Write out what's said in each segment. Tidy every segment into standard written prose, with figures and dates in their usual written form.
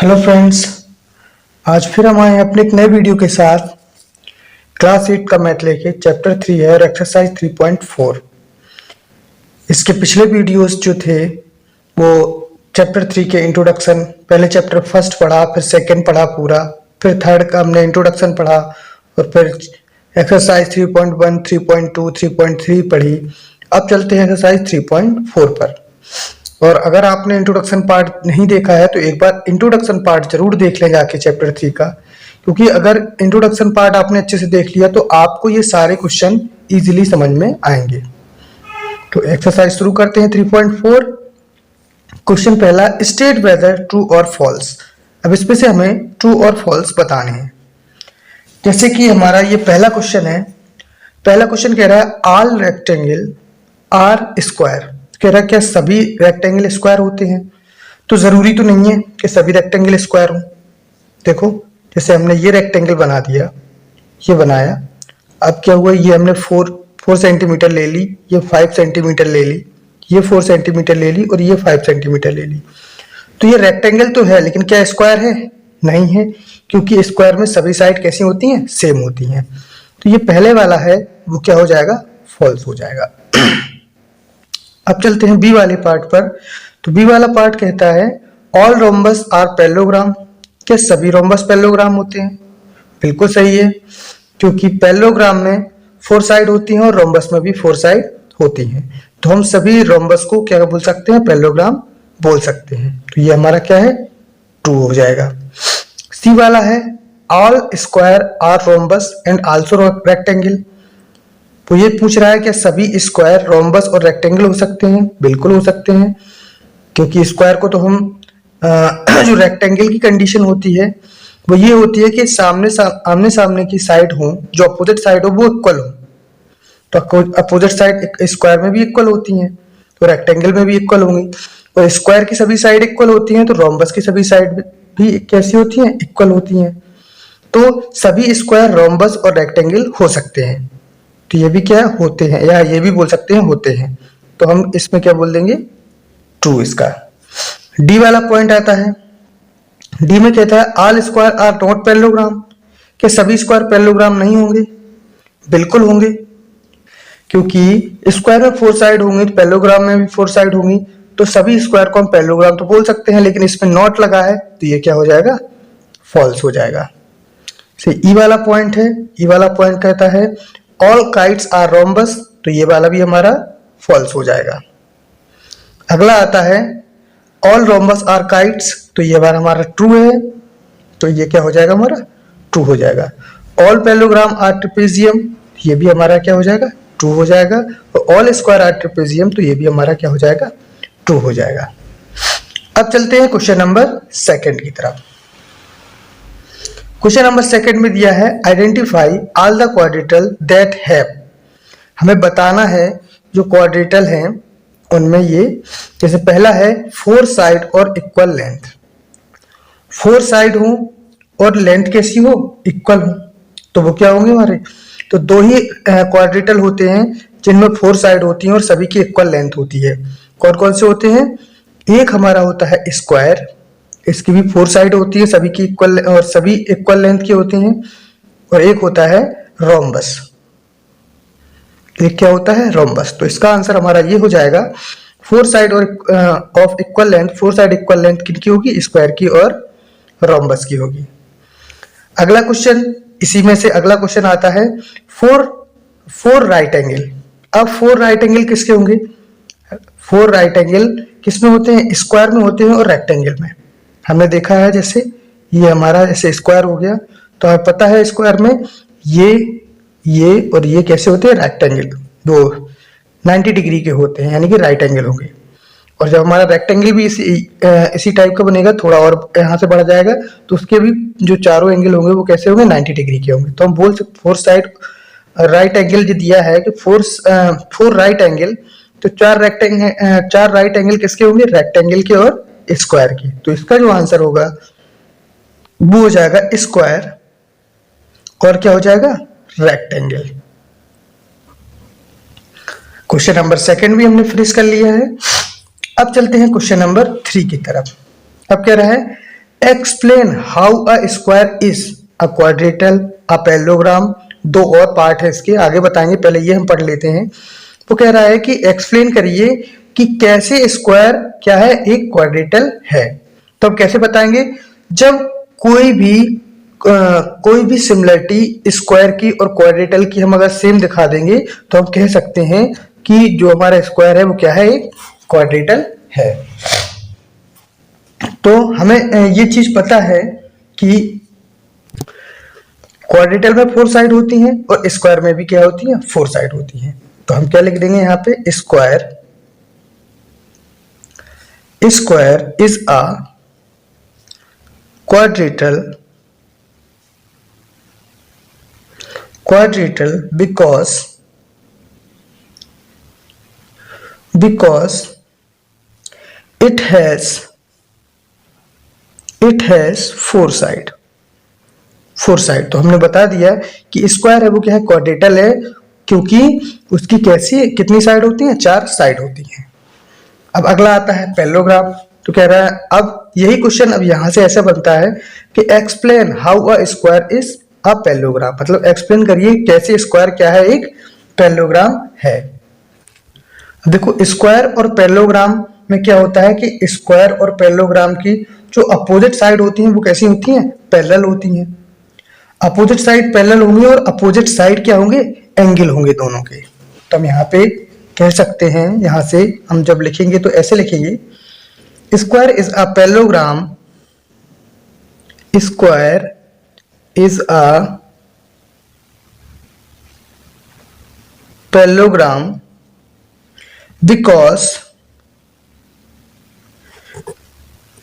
Hello friends. आज फिर हम आए हैं अपने एक नए वीडियो के साथ। क्लास 8 का मैथ लेके चैप्टर 3 है और एक्सरसाइज 3.4। इसके पिछले वीडियोस जो थे वो चैप्टर 3 के इंट्रोडक्शन, पहले चैप्टर फर्स्ट पढ़ा, फिर सेकंड पढ़ा पूरा, फिर थर्ड का हमने इंट्रोडक्शन पढ़ा और फिर एक्सरसाइज 3.1, 3.2, 3.3 पढ़ी। अब चलते हैं एक्सरसाइज 3.4 पर। और अगर आपने इंट्रोडक्शन पार्ट नहीं देखा है तो एक बार इंट्रोडक्शन पार्ट जरूर देख लें जाके चैप्टर 3 का, क्योंकि अगर इंट्रोडक्शन पार्ट आपने अच्छे से देख लिया तो आपको ये सारे क्वेश्चन इजीली समझ में आएंगे। तो एक्सरसाइज शुरू करते हैं 3.4। क्वेश्चन पहला, स्टेट वेदर ट्रू और फॉल्स। अब इसमें से हमें ट्रू और फॉल्स बताने हैं। जैसे कि हमारा ये पहला क्वेश्चन है। पहला क्वेश्चन कह रहा है ऑल रेक्टेंगल आर स्क्वायर। कह रहा है क्या सभी रेक्टेंगल स्क्वायर होते हैं? तो जरूरी तो नहीं है कि सभी रेक्टेंगल स्क्वायर हो। देखो, जैसे हमने ये रेक्टेंगल बना दिया, ये बनाया, अब क्या हुआ, ये हमने 4 सेंटीमीटर ले ली, ये 5 सेंटीमीटर ले ली, ये 4 सेंटीमीटर ले ली और ये 5 सेंटीमीटर ले ली। तो ये रेक्टेंगल तो है, लेकिन क्या स्क्वायर है? नहीं है, क्योंकि स्क्वायर में सभी साइड कैसी होती हैं? सेम होती हैं। तो ये पहले वाला है वो क्या हो जाएगा? फॉल्स हो जाएगा। अब चलते हैं बी वाले पार्ट पर। तो बी वाला पार्ट कहता है ऑल रोम्बस आर पैरेललोग्राम। क्या सभी रोम्बस पैरेललोग्राम होते हैं? बिल्कुल सही है, क्योंकि पैरेललोग्राम में 4 साइड होती हैं और रोम्बस में भी 4 साइड होती हैं। तो हम सभी रोम्बस को क्या बोल सकते हैं? पैरेललोग्राम बोल सकते हैं। तो ये हमारा क्या है? ट्रू हो जाएगा। सी वाला है all square are rhombus and also rectangle. तो ये पूछ रहा है कि सभी स्क्वायर रोम्बस और रेक्टेंगल हो सकते हैं? बिल्कुल हो सकते हैं, क्योंकि स्क्वायर को तो हम जो रेक्टेंगल की कंडीशन होती है वो ये होती है कि आमने सामने की साइड हो, जो अपोजिट साइड हो वो इक्वल हो। तो अपोजिट साइड स्क्वायर में भी इक्वल होती हैं, तो रेक्टेंगल में भी इक्वल होंगी। और स्क्वायर की सभी साइड इक्वल होती हैं तो रोम्बस की सभी साइड भी कैसी होती हैं? इक्वल होती हैं। तो सभी स्क्वायर रोम्बस और रेक्टेंगल हो सकते हैं। तो ये भी क्या होते हैं, या ये भी बोल सकते हैं होते हैं। तो हम इसमें क्या बोल देंगे? ट्रू इसका। डी वाला पॉइंट आता है। डी में कहता है all square are not parallelogram. क्या सभी स्क्वायर पैरेललोग्राम नहीं होंगे? बिल्कुल होंगे, क्योंकि स्क्वायर में 4 साइड होंगी तो पैरेललोग्राम में भी 4 साइड होंगी। तो सभी स्क्वायर को हम पैरेललोग्राम तो बोल सकते हैं, लेकिन इसमें नॉट लगा है तो ये क्या हो जाएगा? फॉल्स हो जाएगा। ई वाला पॉइंट है। ई वाला पॉइंट कहता है ऑल काइट्स आर रोम्बस। तो ये वाला भी हमारा फॉल्स हो जाएगा। अगला आता है ऑल रोम्बस आर काइट्स। तो ये बार हमारा ट्रू है, तो ये क्या हो जाएगा? हमारा ट्रू हो जाएगा। All parallelogram are trapezium. ये भी हमारा क्या हो जाएगा? ट्रू हो जाएगा। और ऑल स्क्वायर आर ट्रेपेजियम, तो ये भी हमारा क्या हो जाएगा? ट्रू हो जाएगा। अब चलते हैं क्वेश्चन नंबर सेकंड की तरफ। क्वेश्चन नंबर सेकंड में दिया है identify all the quadrilateral that have. हमें बताना है जो क्वाड्रेटल हैं उनमें ये, जैसे पहला है 4 साइड और इक्वल लेंथ। 4 साइड हो और लेंथ कैसी हो? इक्वल हो, तो वो क्या होंगे हमारे? तो 2 ही क्वाड्रेटल होते हैं जिनमें 4 साइड होती हैं और सभी की इक्वल लेंथ होती है। कौन कौन से होते हैं? एक हमारा होता है स्क्वायर, इसकी भी 4 साइड होती है, सभी की इक्वल और सभी इक्वल लेंथ की होती हैं। और एक होता है रोम्बस। एक क्या होता है? रोम्बस। तो इसका आंसर हमारा ये हो जाएगा 4 साइड और of equal length. 4 side equal length किनकी होगी? स्क्वायर की और रोम्बस की होगी। अगला क्वेश्चन, इसी में से अगला क्वेश्चन आता है 4 राइट एंगल। अब 4 राइट एंगल किसके होंगे? 4 राइट एंगल किसमें होते हैं? स्क्वायर में होते हैं और रेक्टेंगल में। हमने देखा है, जैसे ये हमारा जैसे स्क्वायर हो गया, तो हमें पता है स्क्वायर में ये और ये कैसे होते हैं? रेक्टेंगल। दो 90 डिग्री के होते हैं, यानी कि राइट एंगल होंगे। और जब हमारा रेक्टेंगल भी इसी टाइप का बनेगा, थोड़ा और यहाँ से बढ़ जाएगा, तो उसके भी जो चारों एंगल होंगे वो कैसे होंगे? 90 डिग्री के होंगे। तो हम बोल सकते 4 साइड राइट एंगल जो दिया है कि 4 राइट एंगल, तो 4 राइट एंगल किसके होंगे? रेक्टेंगल के और स्क्वायर की। तो इसका जो आंसर होगा वो हो जाएगा स्क्वायर और क्या हो जाएगा? रेक्टेंगल। क्वेश्चन नंबर सेकंड भी हमने फिनिश कर लिया है। अब चलते हैं क्वेश्चन नंबर 3 की तरफ। अब कह रहा है explain how a square is a quadrilateral a parallelogram. दो और पार्ट है इसके, आगे बताएंगे, पहले ये हम पढ़ लेते हैं। वो कह रहा है कि एक्सप्लेन करिए कि कैसे स्क्वायर क्या है, एक क्वाड्रेटल है। तो अब कैसे बताएंगे, जब कोई भी सिमिलरिटी स्क्वायर की और क्वाड्रेटल की हम अगर सेम दिखा देंगे तो हम कह सकते हैं कि जो हमारा स्क्वायर है वो क्या है, एक क्वाड्रेटल है। तो हमें ये चीज पता है कि क्वाड्रेटल में 4 साइड होती हैं और स्क्वायर में भी क्या होती है, 4 साइड होती हैं। तो हम क्या लिख देंगे यहाँ पे, square is a quadrilateral because it has 4 side. तो हमने बता दिया कि स्क्वायर है वो क्या है, क्वाड्रेटल है, क्योंकि उसकी कितनी साइड होती हैं, 4 साइड होती हैं। अब अगला आता है पैरेललोग्राम। तो कह रहा है अब यही क्वेश्चन अब यहां से ऐसा बनता है कि explain how a square is a parallelogram, मतलब एक्सप्लेन करिए कैसे स्क्वायर क्या है, एक पैरेललोग्राम है। देखो स्क्वायर और पैरेललोग्राम में क्या होता है कि स्क्वायर और पैरेललोग्राम की जो अपोजिट साइड होती हैं वो कैसी होती हैं, पैरेलल होती हैं। अपोजिट साइड पैरेलल होंगी और अपोजिट साइड क्या होंगे, एंगल होंगे दोनों के। तो हम यहाँ पे कह सकते हैं, यहां से हम जब लिखेंगे तो ऐसे लिखेंगे, square is a parallelogram, square is a parallelogram because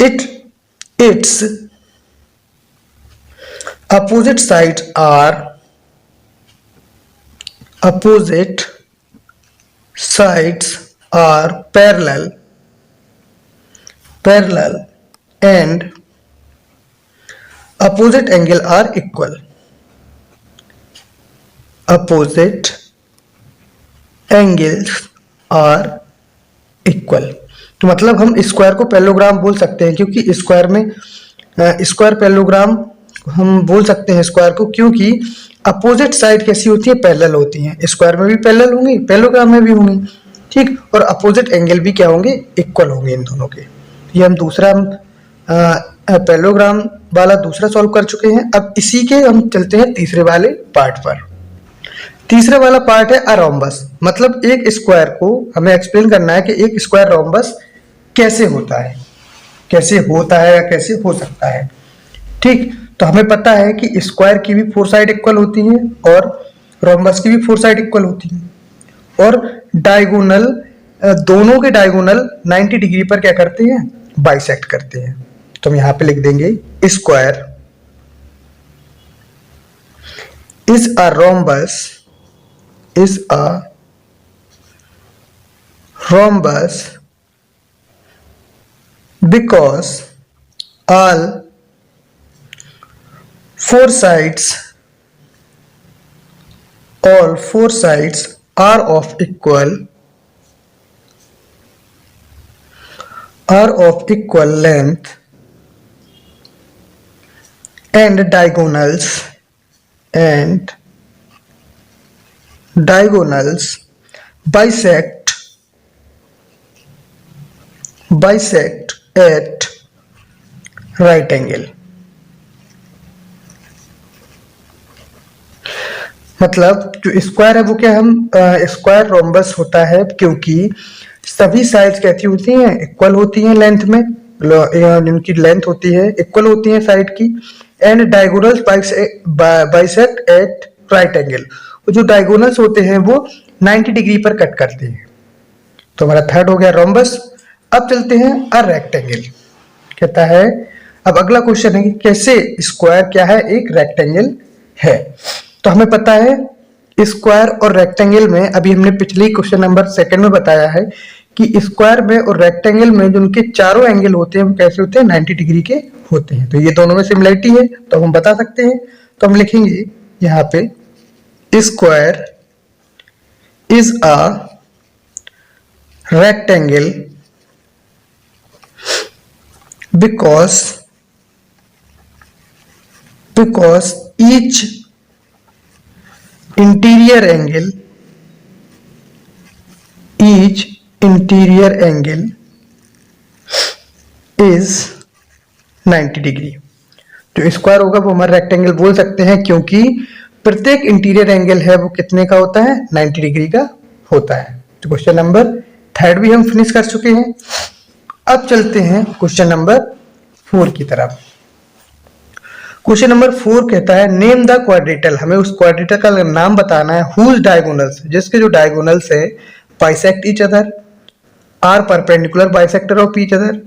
its opposite sides are parallel and opposite angle are equal. Opposite angles are equal. तो मतलब हम स्क्वायर को पैरेललोग्राम बोल सकते हैं, क्योंकि स्क्वायर में स्क्वायर पैरेललोग्राम हम बोल सकते हैं स्क्वायर को, क्योंकि अपोजिट साइड कैसी होती है, पैरेलल होती हैं। स्क्वायर में भी पैरेलल होंगी, पैरेललोग्राम में भी होंगी, ठीक, और अपोजिट एंगल भी क्या होंगे, इक्वल होंगे इन दोनों के। ये हम दूसरा पैरेललोग्राम वाला दूसरा सॉल्व कर चुके हैं। अब इसी के हम चलते हैं तीसरे वाले पार्ट पर। तीसरा वाला पार्ट है अरोम्बस, मतलब एक स्क्वायर को हमें एक्सप्लेन करना है कि एक स्क्वायर रोम्बस कैसे होता है, कैसे होता है या कैसे हो सकता है, ठीक। तो हमें पता है कि स्क्वायर की भी 4 साइड इक्वल होती हैं और रोम्बस की भी 4 साइड इक्वल होती हैं, और डायगोनल दोनों के डायगोनल 90 डिग्री पर क्या करते हैं, बाइसेक्ट करते हैं। तो हम यहाँ पे लिख देंगे square is a rhombus because all 4 sides are of equal length and diagonals bisect at right angle। मतलब जो स्क्वायर है वो क्या, हम स्क्वायर रोम्बस होता है क्योंकि सभी साइड्स कैसी होती हैं, इक्वल होती हैं लेंथ में, जिनकी लेंथ होती है इक्वल होती है साइड की, and diagonals bisect at right angle, जो डायगोनल्स होते हैं वो 90 डिग्री पर कट करते हैं। तो हमारा थर्ड हो गया रोम्बस। अब चलते हैं अ रेक्टेंगल। कहता है अब अगला क्वेश्चन है कि कैसे स्क्वायर क्या है, एक रेक्टेंगल है। तो हमें पता है स्क्वायर और रेक्टेंगल में, अभी हमने पिछले क्वेश्चन नंबर 2 में बताया है कि स्क्वायर में और रेक्टेंगल में जो उनके चारों एंगल होते हैं वो कैसे होते हैं, 90 डिग्री के होते हैं। तो ये दोनों में सिमिलरिटी है तो हम बता सकते हैं। तो हम लिखेंगे यहाँ पे square is a rectangle because because each interior angle is 90 degree. जो स्क्वायर होगा वो हमारा रेक्टेंगल बोल सकते हैं, क्योंकि प्रत्येक इंटीरियर एंगल है वो कितने का होता है, 90 डिग्री का होता है। तो क्वेश्चन नंबर 3 भी हम फिनिश कर चुके हैं। अब चलते हैं क्वेश्चन नंबर 4 की तरफ। क्वेश्चन नंबर 4 कहता है नेम द क्वाड्रेटल। हमें उस क्वाड्रेटल का नाम बताना है हुज डायगोनल्स, जिसके जो डायगोनल्स है bisect each other, are perpendicular bisector of each other,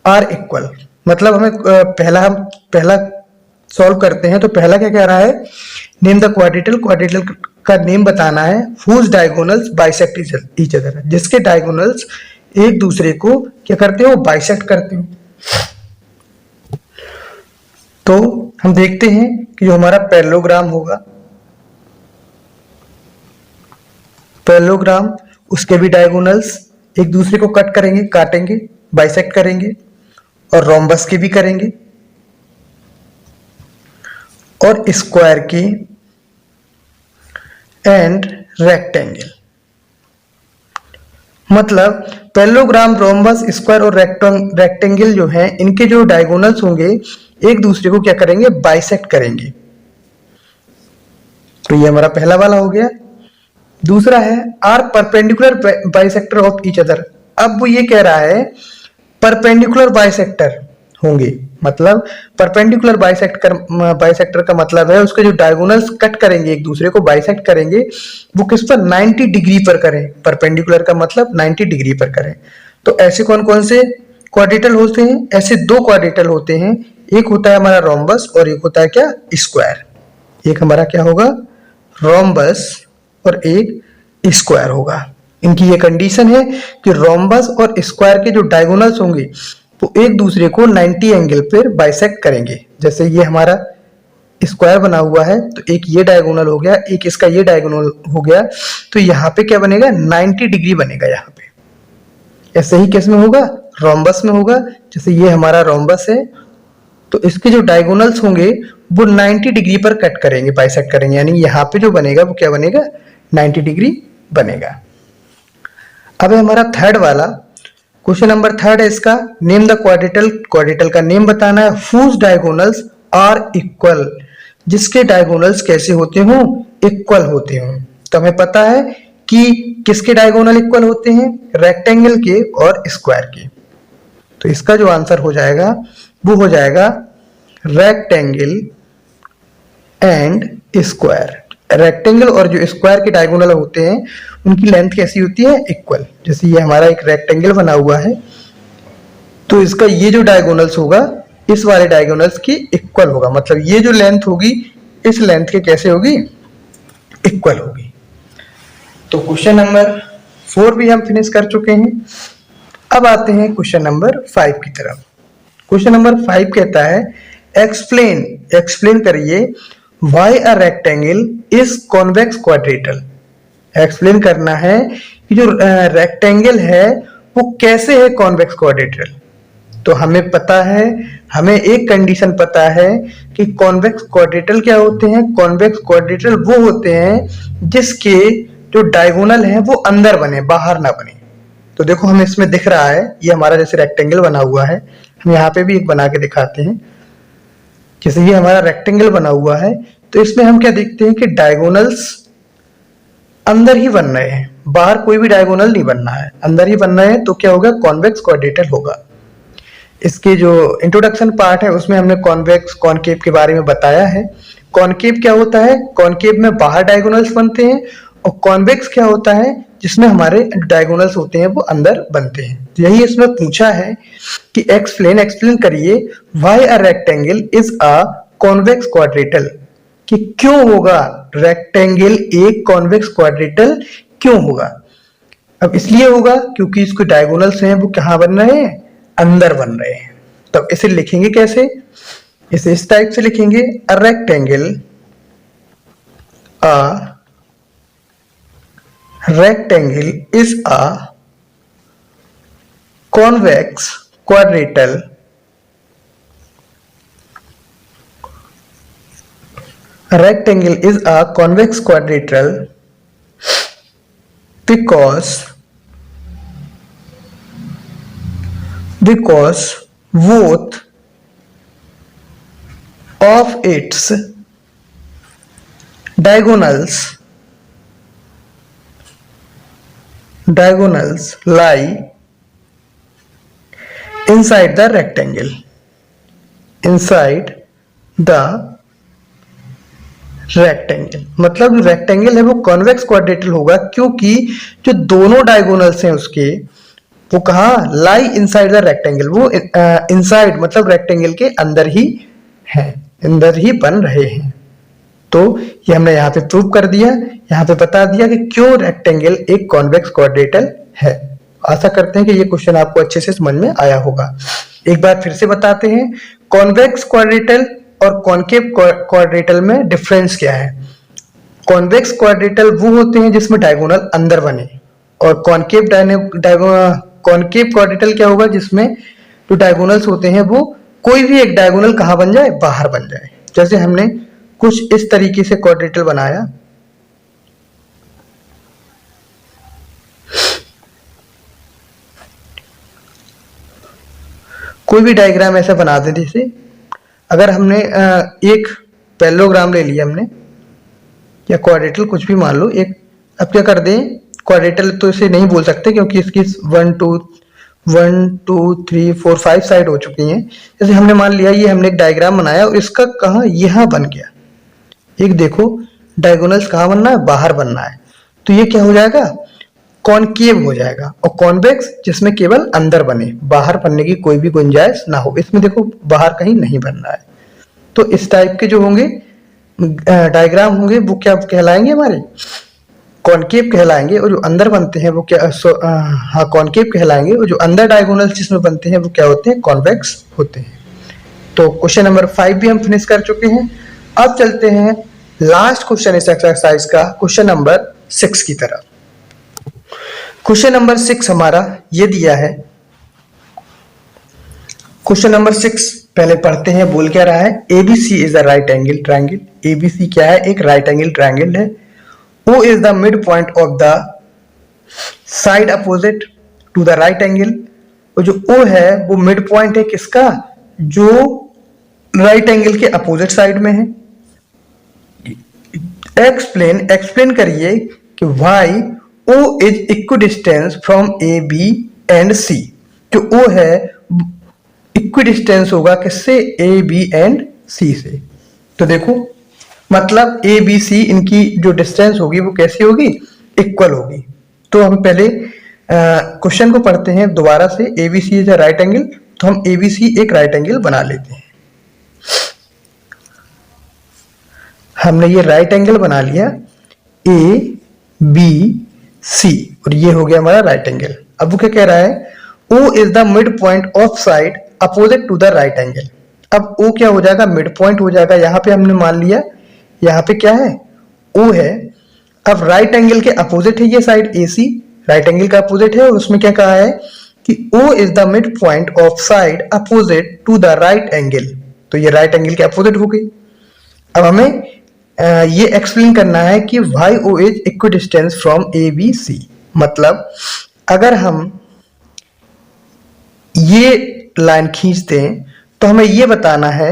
are equal. मतलब हमें पहला सॉल्व करते हैं। तो पहला क्या कह रहा है, नेम द क्वाड्रेटल। क्वाड्रेटल का नेम बताना है whose diagonals bisect each other, जिसके डायगोनल्स एक दूसरे को क्या करते हो, बाइसेक्ट करते हो। तो हम देखते हैं कि जो हमारा पैरेललोग्राम होगा, पैरेललोग्राम उसके भी डायगोनल्स एक दूसरे को कट करेंगे, काटेंगे, बाइसेक्ट करेंगे, और रोम्बस के भी करेंगे, और स्क्वायर के एंड रेक्टेंगल। मतलब पैरेललोग्राम, रोम्बस, स्क्वायर और रेक्टेंगल जो है, इनके जो डायगोनल्स होंगे एक दूसरे को क्या करेंगे, बाइसेक्ट करेंगे। तो ये हमारा पहला वाला हो गया। दूसरा है are perpendicular bisector of each other. अब वो ये कह रहा है परपेंडिकुलर बाइसेक्टर होंगे। मतलब परपेंडिकुलर बाइसेक्टर का मतलब है उसके जो डायगोनल्स कट करेंगे, एक दूसरे को बाइसेक्ट करेंगे, वो किस पर, 90 डिग्री पर करें। परपेंडिकुलर का मतलब 90 डिग्री पर करें। तो ऐसे कौन कौन से क्वाड्रेटल होते हैं, ऐसे 2 क्वाड्रेटल होते हैं। एक होता है हमारा रोम्बस और एक होता है क्या, स्क्वायर। एक हमारा क्या होगा, रोम्बस, और एक स्क्वायर होगा। इनकी ये कंडीशन है कि रोम्बस और स्क्वायर के जो डायगोनल्स होंगे वो एक दूसरे को 90 एंगल पर बाइसेक्ट करेंगे। जैसे ये हमारा स्क्वायर बना हुआ है, तो एक ये डायगोनल हो गया, एक इसका ये डायगोनल हो गया, तो यहाँ पे क्या बनेगा, 90 डिग्री बनेगा यहाँ पे। ऐसे ही किस में होगा, रोम्बस में होगा। जैसे ये हमारा रोम्बस है, तो इसके जो डायगोनल्स होंगे वो 90 डिग्री पर कट करेंगे, बाइसेक्ट करेंगे, यानी यहाँ पे जो बनेगा वो क्या बनेगा, 90 डिग्री बनेगा। अब है हमारा थर्ड वाला क्वेश्चन नंबर 3 है इसका, नेम द क्वाड्रेटल। क्वाड्रेटल का नेम बताना है हुज डायगोनल्स आर इक्वल, जिसके डायगोनल्स कैसे होते हो, इक्वल होते हो। तो हमें पता है कि किसके डायगोनल इक्वल होते हैं, रेक्टेंगल के और स्क्वायर के। तो इसका जो आंसर हो जाएगा वो हो जाएगा रेक्टेंगल एंड स्क्वायर। रेक्टेंगल और जो स्क्वायर के डायगोनल होते हैं उनकी लेंथ कैसी होती है, इक्वल। जैसे ये हमारा एक रेक्टेंगल बना हुआ है, तो इसका ये जो डायगोनल्स होगा इस वाले डायगोनल्स की इक्वल होगा। मतलब ये जो लेंथ होगी इस लेंथ के कैसे होगी, इक्वल होगी। तो क्वेश्चन नंबर 4 भी हम फिनिश कर चुके हैं। अब आते हैं क्वेश्चन नंबर 5 की तरफ। क्वेश्चन नंबर 5 कहता है एक्सप्लेन करिए why a rectangle is convex quadrilateral. Explain करना है कि जो रेक्टेंगल है वो कैसे है कॉन्वेक्स क्वाड्रेटल। तो हमें पता है, हमें एक कंडीशन पता है कि कॉन्वेक्स क्वाड्रेटल क्या होते हैं। कॉन्वेक्स क्वाड्रेटल वो होते हैं जिसके जो डायगोनल है वो अंदर बने, बाहर ना बने। तो देखो हमें इसमें दिख रहा है, ये हमारा जैसे रेक्टेंगल बना हुआ है, हम यहाँ पे भी एक बना के दिखाते हैं। जैसे ये हमारा रेक्टेंगल बना हुआ है, तो इसमें हम क्या देखते हैं कि डायगोनल्स अंदर ही बन रहे हैं, बाहर कोई भी डायगोनल नहीं बनना है, अंदर ही बनना है। तो क्या होगा, कॉन्वेक्स क्वाड्रेटल होगा। इसके जो इंट्रोडक्शन पार्ट है उसमें हमने कॉन्वेक्स कॉनकेव के बारे में बताया है। कॉनकेव क्या होता है, कॉनकेव में बाहर डायगोनल्स बनते हैं, और कॉन्वेक्स क्या होता है जिसमें हमारे डायगोनल्स होते हैं वो अंदर बनते हैं। तो यही इसमें पूछा है कि एक्सप्लेन करिए why a rectangle is a convex quadrilateral, कि क्यों होगा रेक्टेंगल एक कॉन्वेक्स क्वाड्रेटल, क्यों होगा। अब इसलिए होगा क्योंकि इसके डायगोनल्स हैं वो कहाँ बन रहे हैं, अंदर बन रहे हैं। तो इसे लिखेंगे कैसे, इसे इस टाइप से लिखेंगे, a rectangle is a convex quadrilateral A rectangle is a convex quadrilateral because both of its diagonals lie inside the rectangle. मतलब रेक्टेंगल है वो कॉन्वेक्स क्वाड्रेटल होगा क्योंकि जो दोनों डायगोनल्स हैं उसके वो कहाँ लाई इनसाइड द रेक्टेंगल, वो इनसाइड मतलब रेक्टेंगल के अंदर ही है, अंदर ही बन रहे हैं। तो ये हमने यहाँ पे प्रूव कर दिया, यहाँ पे बता दिया कि क्यों रेक्टेंगल एक कॉन्वेक्स क्वाड्रेटल है। आशा करते हैं कि ये क्वेश्चन आपको अच्छे से समझ में आया होगा। एक बार फिर से बताते हैं, कॉन्वेक्स क्वाड्रेटल और कॉनकेव क्वाड्रेटल में डिफरेंस क्या है। कॉन्वेक्स क्वाड्रेटल वो होते हैं जिसमें डायगोनल अंदर बने, और कॉनकेव क्वाड्रेटल क्या होगा जिसमें जो डायगोनल्स होते हैं वो कोई भी एक डायगोनल कहाँ बन जाए, बाहर बन जाए। जैसे हमने कुछ इस तरीके से क्वाड्रेटल बनाया, कोई भी डायग्राम ऐसा बना दें जैसे अगर हमने एक पैरेललोग्राम ले लिया हमने या क्वाड्रेटल कुछ भी मान लो एक, अब क्या कर दें, क्वाड्रेटल तो इसे नहीं बोल सकते क्योंकि इसकी 1 2 3 4 5 साइड हो चुकी हैं। जैसे हमने मान लिया ये हमने एक डायग्राम बनाया और इसका कहाँ यहाँ बन गया, एक देखो डायगोनल्स कहाँ बनना है, बाहर बनना है, तो ये क्या हो जाएगा, कॉनकेव हो जाएगा। और कॉन्वेक्स जिसमें केवल अंदर बने, बाहर बनने की कोई भी गुंजाइश ना हो, इसमें देखो बाहर कहीं नहीं बनना है। तो इस टाइप के जो होंगे डायग्राम होंगे वो क्या कहलाएंगे, हमारे कॉनकेव कहलाएंगे, और जो अंदर बनते हैं वो क्या हाँ कॉनकेव कहलाएंगे, और जो अंदर डायगोनल्स जिसमें बनते हैं वो क्या होते हैं, कॉन्वेक्स होते हैं। तो क्वेश्चन नंबर 5 भी हम फिनिश कर चुके हैं। अब चलते हैं लास्ट क्वेश्चन इस एक्सरसाइज का, क्वेश्चन नंबर 6 की तरफ। क्वेश्चन नंबर 6 हमारा ये दिया है। क्वेश्चन नंबर 6 पहले पढ़ते हैं, बोल क्या रहा है, ABC is a right angle triangle. ABC क्या है, एक राइट एंगल ट्रायंगल है। O is the mid point of the side opposite to the right angle. और जो O है वो मिड पॉइंट है किसका, जो राइट एंगल के अपोजिट साइड में है। एक्सप्लेन करिए कि why O is equidistance from A B and C. जो O है इक्विडिस्टेंस होगा किससे, ए बी एंड सी से। तो देखो मतलब ए बी सी इनकी जो डिस्टेंस होगी वो कैसी होगी, इक्वल होगी। तो हम पहले क्वेश्चन को पढ़ते हैं दोबारा से। A B C is a right angle, तो हम ए बी सी एक राइट एंगल बना लेते हैं। हमने ये राइट एंगल बना लिया ए बी सी, और ये हो गया हमारा राइट एंगल। अब वो क्या कह रहा है, O is the mid point of side opposite to the right angle. अब O क्या हो जाएगा, मिड पॉइंट हो जाएगा। यहाँ पे हमने मान लिया यहाँ पे क्या है, O है। अब राइट एंगल के अपोजिट है ये साइड AC, राइट एंगल का अपोजिट है, और उसमें क्या कहा है कि O is the mid point of side opposite to the right angle. तो ये राइट एंगल के अपोजिट हो गई। अब हमें ये एक्सप्लेन करना है कि why O is equidistance from ABC। मतलब अगर हम ये लाइन खींच दें तो हमें ये बताना है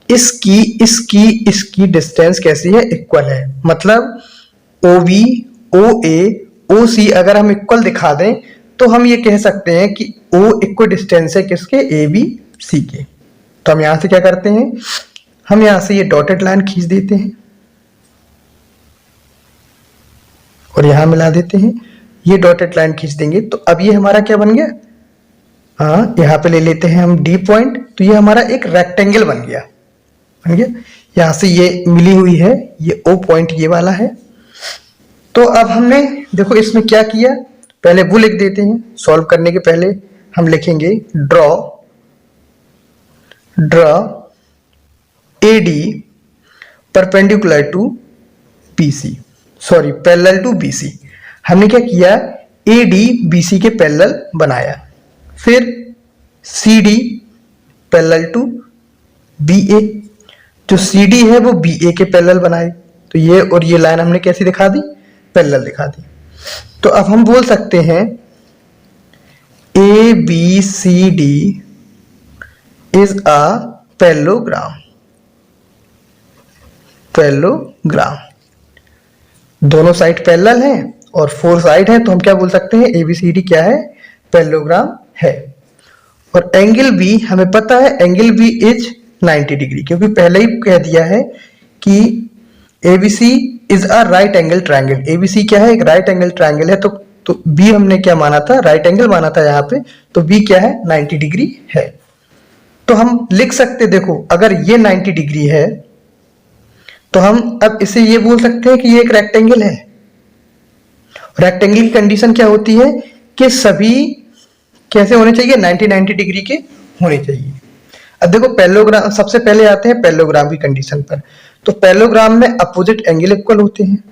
इसकी डिस्टेंस कैसी है, इक्वल है। मतलब OB OA OC अगर हम इक्वल दिखा दें तो हम ये कह सकते हैं कि O इक्वल डिस्टेंस है किसके, AB C के। तो हम यहां से क्या करते हैं, हम यहां से ये डॉटेड लाइन खींच देते हैं और यहां मिला देते हैं, ये डॉटेड लाइन खींच देंगे। तो अब ये हमारा क्या बन गया, हाँ यहाँ पे ले लेते हैं हम D पॉइंट, तो ये हमारा एक रेक्टेंगल बन गया। यहां से ये मिली हुई है, ये O पॉइंट ये वाला है। तो अब हमने देखो इसमें क्या किया, पहले वो लिख देते हैं। सॉल्व करने के पहले हम लिखेंगे draw AD perpendicular to BC, sorry parallel to BC। हमने क्या किया, AD BC के पैरेलल बनाया, फिर CD पैरेलल टू BA, जो CD है वो BA के पैरेलल बनाए। तो ये और ये लाइन हमने कैसी दिखा दी, पैरेलल दिखा दी। तो अब हम बोल सकते हैं ABCD is a parallelogram. Parallelogram, दोनों साइड पैरेलल हैं और 4 साइड है, तो हम क्या बोल सकते हैं, ABCD क्या है, पैरेललोग्राम है। और एंगल बी हमें पता है, एंगल बी इज 90 डिग्री, क्योंकि पहले ही कह दिया है कि ABC is a right angle triangle. ABC क्या है, एक राइट एंगल ट्रायंगल है। तो बी हमने क्या माना था, राइट एंगल माना था यहाँ पे, तो बी क्या है, 90 डिग्री है। तो हम लिख सकते, देखो अगर ये 90 डिग्री है तो हम अब इसे ये बोल सकते हैं कि ये एक रेक्टेंगल है। रेक्टेंगल की कंडीशन क्या होती है कि सभी कैसे होने चाहिए, 90 डिग्री के होने चाहिए। अब देखो पैरेललोग्राम, सबसे पहले आते हैं पैरेललोग्राम की कंडीशन पर। तो पैरेललोग्राम में अपोजिट एंगल इक्वल होते हैं,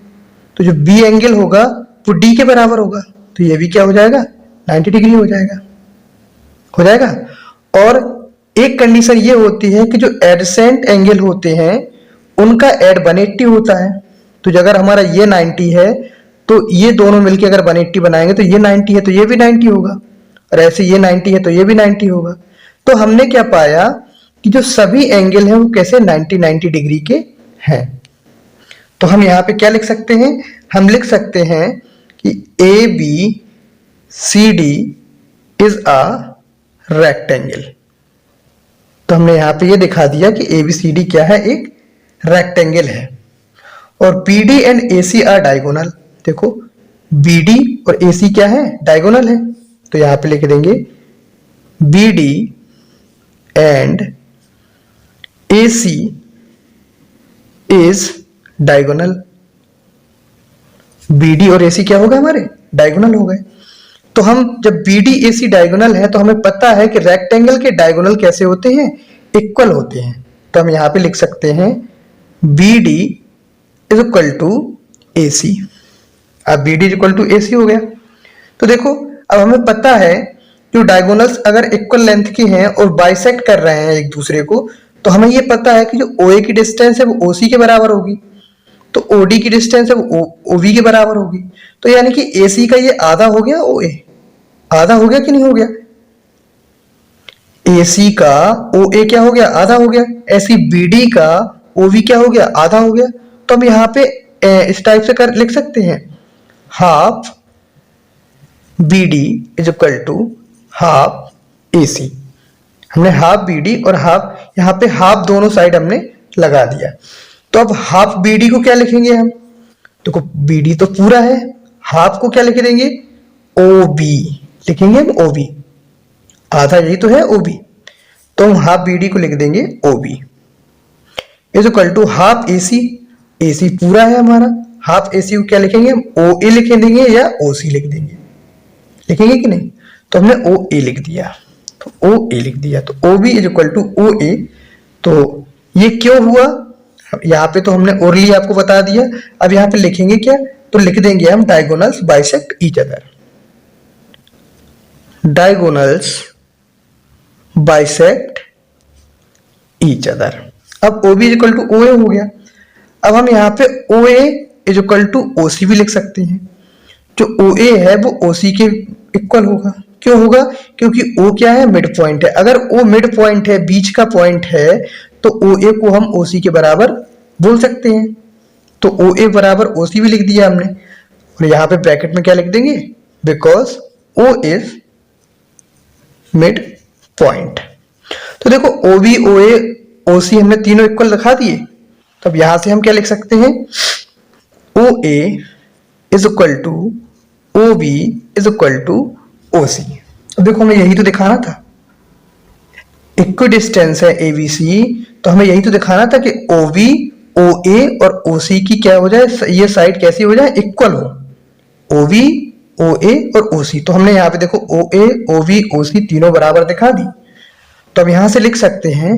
तो जो बी एंगल होगा वो डी के बराबर होगा, तो ये भी क्या हो जाएगा, 90 डिग्री हो जाएगा। और एक कंडीशन ये होती है कि जो एडसेंट एंगल होते हैं उनका एड 180 होता है। तो अगर हमारा ये 90 है तो ये दोनों मिलके अगर 180 बनाएंगे तो ये 90 है तो ये भी 90 होगा, और ऐसे ये 90 है तो ये भी 90 होगा। तो हमने क्या पाया कि जो सभी एंगल हैं वो कैसे 90 डिग्री के हैं। तो हम यहाँ पे क्या लिख सकते हैं, हम लिख सकते हैं कि ABCD इज अ रेक्टेंगल। तो हमने यहाँ पे ये दिखा दिया कि ABCD क्या है, एक रेक्टेंगल है। और BD and AC are diagonal. देखो BD और AC क्या है, डायगोनल है। तो यहाँ पे लिख देंगे BD and AC is diagonal. BD और AC क्या हो गए, हमारे डायगोनल हो गए। तो हम जब BD AC डायगोनल है तो हमें पता है कि रेक्टेंगल के डायगोनल कैसे होते हैं, इक्वल होते हैं। तो हम यहाँ पे लिख सकते हैं BD is equal to AC। अब BD is equal to AC हो गया। तो देखो अब हमें पता है जो डायगोनल्स अगर इक्वल लेंथ के हैं और बाइसेक्ट कर रहे हैं एक दूसरे को, तो हमें ये पता है कि जो OA की डिस्टेंस है वो OC के बराबर होगी, तो OD की डिस्टेंस है वो OB के बराबर होगी। तो यानी कि AC का ये आधा हो गया, OA आधा हो गया कि नहीं हो गया, AC का OA क्या हो गया, आधा हो गया। ऐसी BD का OB क्या हो गया, आधा हो गया। तो हम यहाँ पे इस टाइप से कर लिख सकते हैं, half BD is equal to half AC। हमने हाफ BD और हाफ, यहाँ पे हाफ दोनों साइड हमने लगा दिया। तो अब हाफ BD को क्या लिखेंगे हम, तो BD तो पूरा है, हाफ को क्या लिख देंगे, OB लिखेंगे हम, OB आधा यही तो है OB। तो हम हाफ BD को लिख देंगे OB is equal to half AC। AC पूरा है हमारा, हाफ AC को क्या लिखेंगे हम, OA लिख देंगे या OC लिख देंगे, लिखेंगे कि नहीं। तो हमने OA लिख दिया, तो OA लिख दिया, तो OB is equal to OA। तो ये क्यों हुआ, यहाँ पे तो हमने ओरली आपको बता दिया। अब यहाँ पे लिखेंगे क्या, तो लिख देंगे हम diagonals bisect each other. Diagonals bisect each other. अब OB is equal to OA हो गया। अब हम यहाँ पे OA is equal to OC भी लिख सकते हैं। जो OA है वो OC के इक्वल होगा। क्यों होगा, क्योंकि O क्या है, मिड पॉइंट है। अगर O मिड पॉइंट है, बीच का पॉइंट है, तो OA को हम OC के बराबर बोल सकते हैं। तो OA बराबर OC भी लिख दिया हमने, और यहाँ पे ब्रैकेट में क्या लिख देंगे, because O is mid point. तो देखो OB OA OC हमने तीनों इक्वल रखा दिए। तो अब यहां से हम क्या लिख सकते हैं, OA is equal to OB is equal to OC। तो देखो हमें यही तो दिखाना था, इक्वी डिस्टेंस है ABC, तो हमें यही तो दिखाना था कि OB OA और OC की क्या हो जाए, ये साइड कैसी हो जाए, इक्वल हो, OB OA और OC। तो हमने यहाँ पे देखो OA OB OC तीनों बराबर दिखा दी। तो अब यहां से लिख सकते हैं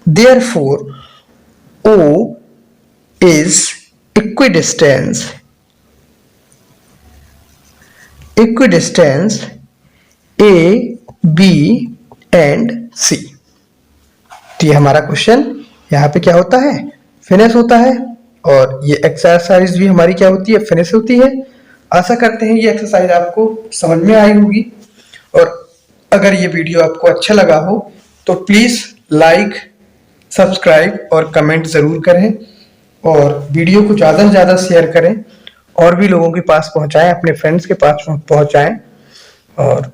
therefore O is equidistance A B and C। तो ये हमारा क्वेश्चन यहाँ पे क्या होता है, फिनिश होता है, और ये एक्सरसाइज भी हमारी क्या होती है, फिनिश होती है। आशा करते हैं ये एक्सरसाइज आपको समझ में आई होगी, और अगर ये वीडियो आपको अच्छा लगा हो तो प्लीज लाइक, सब्सक्राइब और कमेंट जरूर करें, और वीडियो को ज़्यादा से ज़्यादा शेयर करें और भी लोगों के पास पहुंचाएं, अपने फ्रेंड्स के पास पहुंचाएं। और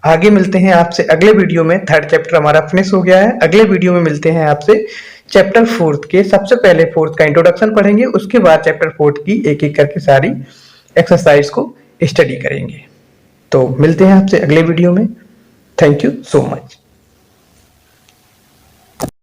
आगे मिलते हैं आपसे अगले वीडियो में। थर्ड चैप्टर हमारा फिनिश हो गया है। अगले वीडियो में मिलते हैं आपसे चैप्टर फोर्थ के। सबसे पहले फोर्थ का इंट्रोडक्शन पढ़ेंगे, उसके बाद चैप्टर फोर्थ की एक एक करके सारी एक्सरसाइज को स्टडी करेंगे। तो मिलते हैं आपसे अगले वीडियो में। Thank you so much.